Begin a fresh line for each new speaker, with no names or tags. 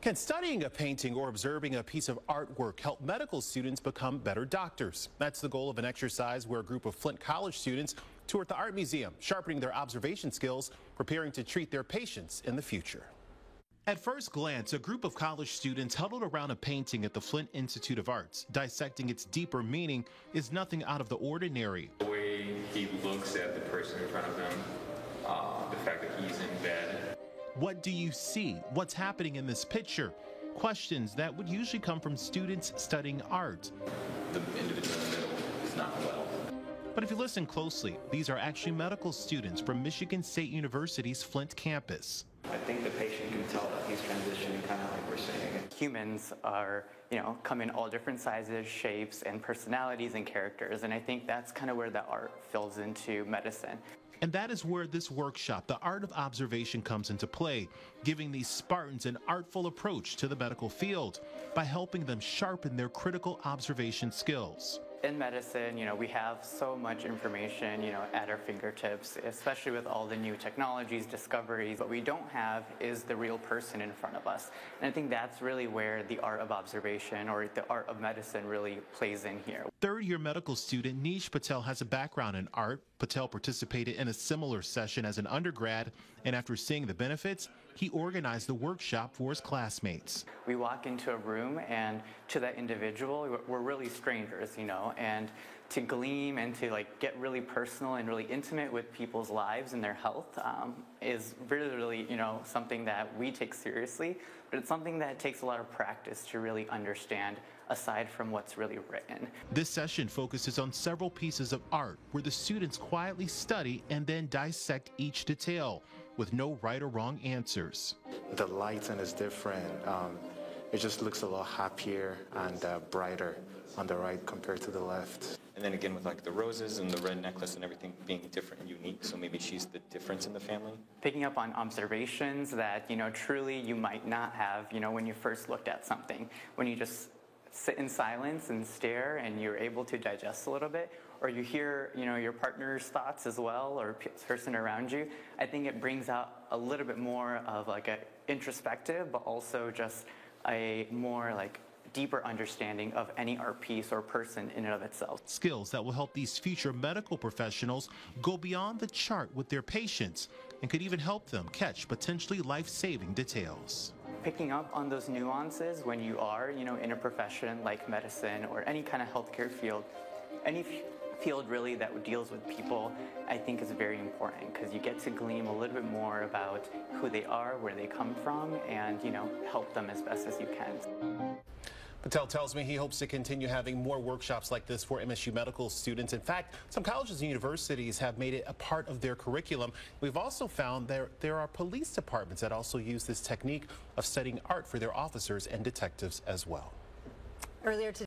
Can studying a painting or observing a piece of artwork help medical students become better doctors? That's the goal of an exercise where a group of Flint College students toured the art museum, sharpening their observation skills, preparing to treat their patients in the future. At first glance, a group of college students huddled around a painting at the Flint Institute of Arts. Dissecting its deeper meaning is nothing out of the ordinary.
The way he looks at the person in front of him, the fact that he's in bed.
What do you see? What's happening in this picture? Questions that would usually come from students studying art.
The individual in the middle is not well.
But if you listen closely, these are actually medical students from Michigan State University's Flint campus.
I think the patient can tell that he's transitioning, kind of like we're saying.
Humans are, come in all different sizes, shapes, and personalities and characters, and I think that's kind of where the art fills into medicine.
And that is where this workshop, The Art of Observation, comes into play, giving these Spartans an artful approach to the medical field by helping them sharpen their critical observation skills.
In medicine, we have so much information, at our fingertips, especially with all the new technologies, discoveries. What we don't have is the real person in front of us. And I think that's really where the art of observation or the art of medicine really plays in here.
Third-year medical student Nish Patel has a background in art. Patel participated in a similar session as an undergrad, and after seeing the benefits, he organized the workshop for his classmates.
We walk into a room, and to that individual, we're really strangers, and to gleam and to get really personal and really intimate with people's lives and their health is really, something that we take seriously, but it's something that takes a lot of practice to really understand aside from what's really written.
This session focuses on several pieces of art where the students quietly study and then dissect each detail with no right or wrong answers.
The lighting is different. It just looks a lot happier and brighter on the right compared to the left.
And then again with the roses and the red necklace and everything being different and unique, so maybe she's the difference in the family.
Picking up on observations that, truly you might not have, when you first looked at something. When you just sit in silence and stare and you're able to digest a little bit, or you hear, your partner's thoughts as well, or person around you, I think it brings out a little bit more of a introspective, but also just a more deeper understanding of any art piece or person in and of itself.
Skills that will help these future medical professionals go beyond the chart with their patients and could even help them catch potentially life-saving details.
Picking up on those nuances when you are, in a profession like medicine or any kind of healthcare field, any field really that deals with people, I think is very important because you get to glean a little bit more about who they are, where they come from, and, help them as best as you can.
Patel tells me he hopes to continue having more workshops like this for MSU medical students. In fact, some colleges and universities have made it a part of their curriculum. We've also found there are police departments that also use this technique of studying art for their officers and detectives as well.
Earlier today.